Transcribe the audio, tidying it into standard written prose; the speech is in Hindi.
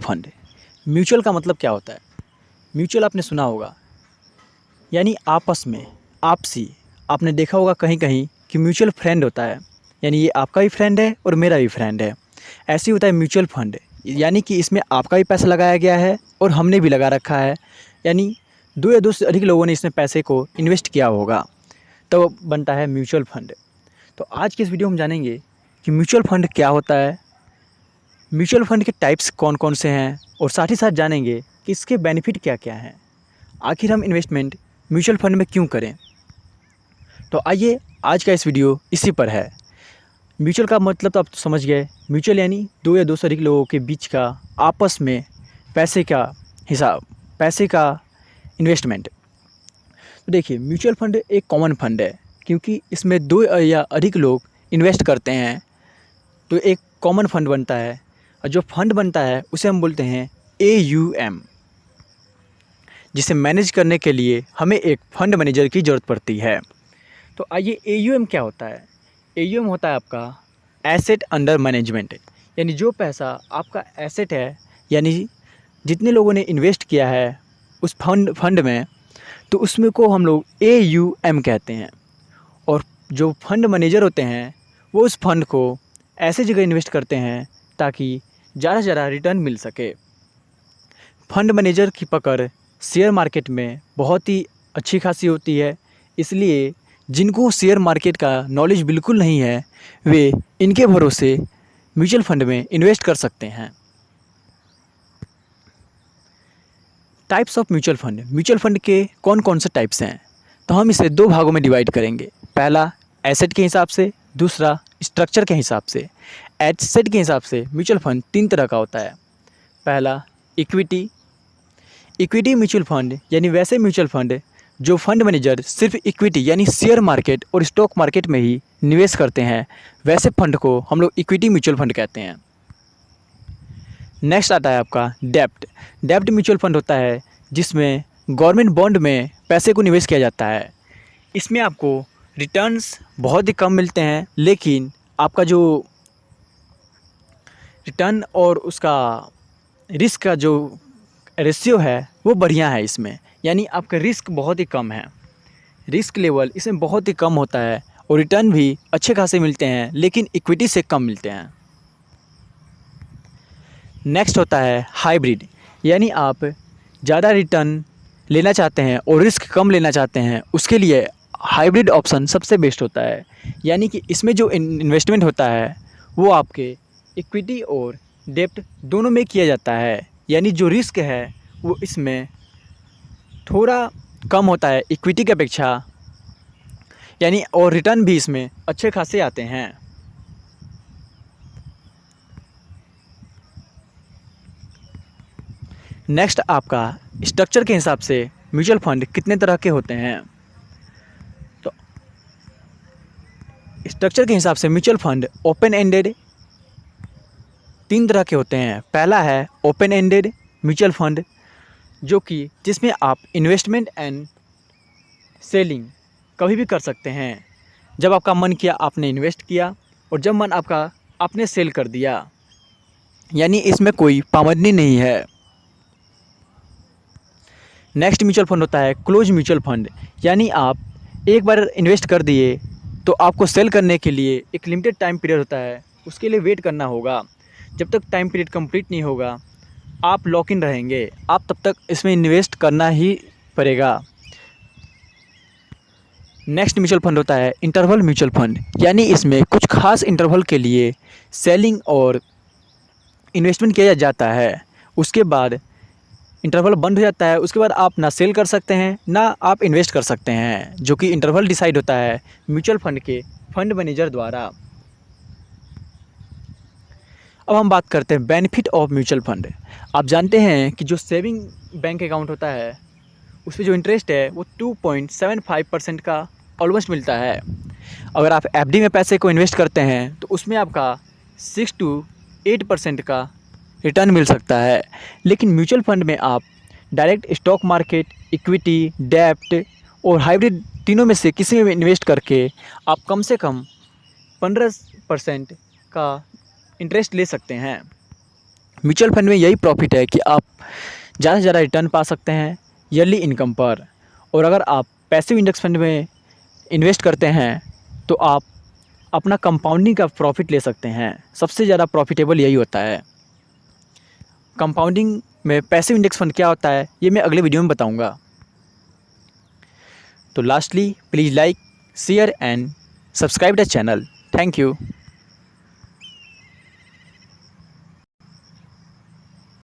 फंड। म्यूचुअल का मतलब क्या होता है? म्यूचुअल आपने सुना होगा, यानी आपस में, आपसी। आपने देखा होगा कहीं कहीं कि म्यूचुअल फ्रेंड होता है, यानी ये आपका भी फ्रेंड है और मेरा भी फ्रेंड है। ऐसे ही होता है म्यूचुअल फंड, यानी कि इसमें आपका भी पैसा लगाया गया है और हमने भी लगा रखा है, यानी दो या दो से अधिक लोगों ने इसमें पैसे को इन्वेस्ट किया होगा, तो बनता है म्यूचुअल फंड। तो आज के इस वीडियो में हम जानेंगे कि म्यूचुअल फंड क्या होता है, म्यूचुअल फंड के टाइप्स कौन कौन से हैं, और साथ ही साथ जानेंगे कि इसके बेनिफिट क्या क्या हैं। आखिर हम इन्वेस्टमेंट म्यूचुअल फंड में क्यों करें। तो आइए, आज का इस वीडियो इसी पर है। म्यूचुअल का मतलब तो आप समझ गए। म्यूचुअल यानी दो या दो से अधिक लोगों के बीच का आपस में पैसे का हिसाब, पैसे का इन्वेस्टमेंट। तो देखिए, म्यूचुअल फंड एक कॉमन फंड है, क्योंकि इसमें दो या अधिक लोग इन्वेस्ट करते हैं तो एक कॉमन फंड बनता है। और जो फंड बनता है उसे हम बोलते हैं AUM, जिसे मैनेज करने के लिए हमें एक फंड मैनेजर की ज़रूरत पड़ती है। तो आइए, AUM क्या होता है। AUM होता है आपका एसेट अंडर मैनेजमेंट, यानी जो पैसा आपका एसेट है, यानी जितने लोगों ने इन्वेस्ट किया है उस फंड में, तो उसमें को हम लोग AUM कहते हैं। और जो फंड मैनेजर होते हैं वो उस फंड को ऐसे जगह इन्वेस्ट करते हैं ताकि ज़्यादा से ज़्यादा रिटर्न मिल सके। फंड मैनेजर की पकड़ शेयर मार्केट में बहुत ही अच्छी खासी होती है, इसलिए जिनको शेयर मार्केट का नॉलेज बिल्कुल नहीं है वे इनके भरोसे म्यूचुअल फंड में इन्वेस्ट कर सकते हैं। टाइप्स ऑफ म्यूचुअल फंड के कौन कौन से टाइप्स हैं, तो हम इसे दो भागों में डिवाइड करेंगे। पहला एसेट के हिसाब से, दूसरा स्ट्रक्चर के हिसाब से। एसेट के हिसाब से म्यूचुअल फंड तीन तरह का होता है। पहला इक्विटी म्यूचुअल फंड, यानी वैसे म्यूचुअल फंड जो फंड मैनेजर सिर्फ इक्विटी यानी शेयर मार्केट और स्टॉक मार्केट में ही निवेश करते हैं, वैसे फंड को हम लोग इक्विटी म्यूचुअल फंड कहते हैं। नेक्स्ट आता है आपका डेब्ट म्यूचुअल फंड होता है जिसमें गवर्नमेंट बॉन्ड में पैसे को निवेश किया जाता है। इसमें आपको रिटर्न्स बहुत ही कम मिलते हैं, लेकिन आपका जो रिटर्न और उसका रिस्क का जो रेशियो है वो बढ़िया है इसमें, यानी आपका रिस्क बहुत ही कम है। रिस्क लेवल इसमें बहुत ही कम होता है और रिटर्न भी अच्छे खासे मिलते हैं, लेकिन इक्विटी से कम मिलते हैं। नेक्स्ट होता है हाइब्रिड, यानी आप ज़्यादा रिटर्न लेना चाहते हैं और रिस्क कम लेना चाहते हैं, उसके लिए हाइब्रिड ऑप्शन सबसे बेस्ट होता है। यानी कि इसमें जो इन्वेस्टमेंट होता है वो आपके इक्विटी और डेब्ट दोनों में किया जाता है, यानी जो रिस्क है वो इसमें थोड़ा कम होता है इक्विटी की अपेक्षा, यानी और रिटर्न भी इसमें अच्छे खासे आते हैं। नेक्स्ट आपका स्ट्रक्चर के हिसाब से म्यूचुअल फंड कितने तरह के होते हैं। तो स्ट्रक्चर के हिसाब से म्यूचुअल फंड ओपन एंडेड तीन तरह के होते हैं। पहला है ओपन एंडेड म्यूचुअल फंड, जो कि जिसमें आप इन्वेस्टमेंट एंड सेलिंग कभी भी कर सकते हैं। जब आपका मन किया आपने इन्वेस्ट किया, और जब मन आपका आपने सेल कर दिया, यानी इसमें कोई पाबंदी नहीं है। नेक्स्ट म्यूचुअल फंड होता है क्लोज म्यूचुअल फंड, यानी आप एक बार इन्वेस्ट कर दिए तो आपको सेल करने के लिए एक लिमिटेड टाइम पीरियड होता है, उसके लिए वेट करना होगा। जब तक टाइम पीरियड कंप्लीट नहीं होगा आप लॉक इन रहेंगे, आप तब तक इसमें इन्वेस्ट करना ही पड़ेगा। नेक्स्ट म्यूचुअल फंड होता है इंटरवल म्यूचुअल फंड, यानी इसमें कुछ खास इंटरवल के लिए सेलिंग और इन्वेस्टमेंट किया जाता है, उसके बाद इंटरवल बंद हो जाता है। उसके बाद आप ना सेल कर सकते हैं ना आप इन्वेस्ट कर सकते हैं, जो कि इंटरवल डिसाइड होता है म्यूचुअल फंड के फंड मैनेजर द्वारा। अब हम बात करते हैं बेनिफिट ऑफ म्यूचुअल फंड। आप जानते हैं कि जो सेविंग बैंक अकाउंट होता है उस पर जो इंटरेस्ट है वो 2.75% का ऑलमोस्ट मिलता है। अगर आप FD में पैसे को इन्वेस्ट करते हैं तो उसमें आपका 6 to 8% का रिटर्न मिल सकता है। लेकिन म्यूचुअल फंड में आप डायरेक्ट स्टॉक मार्केट, इक्विटी, डेब्ट और हाइब्रिड तीनों में से किसी में भी इन्वेस्ट करके आप कम से कम 15% का इंटरेस्ट ले सकते हैं। म्यूचुअल फंड में यही प्रॉफिट है कि आप ज़्यादा से ज़्यादा रिटर्न पा सकते हैं ईयरली इनकम पर। और अगर आप पैसिव इंडेक्स फंड में इन्वेस्ट करते हैं तो आप अपना कंपाउंडिंग का प्रॉफिट ले सकते हैं। सबसे ज़्यादा प्रॉफिटेबल यही होता है। कंपाउंडिंग में पैसिव इंडेक्स फंड क्या होता है ये मैं अगले वीडियो में बताऊंगा। तो lastly please like, share and subscribe the channel. Thank you.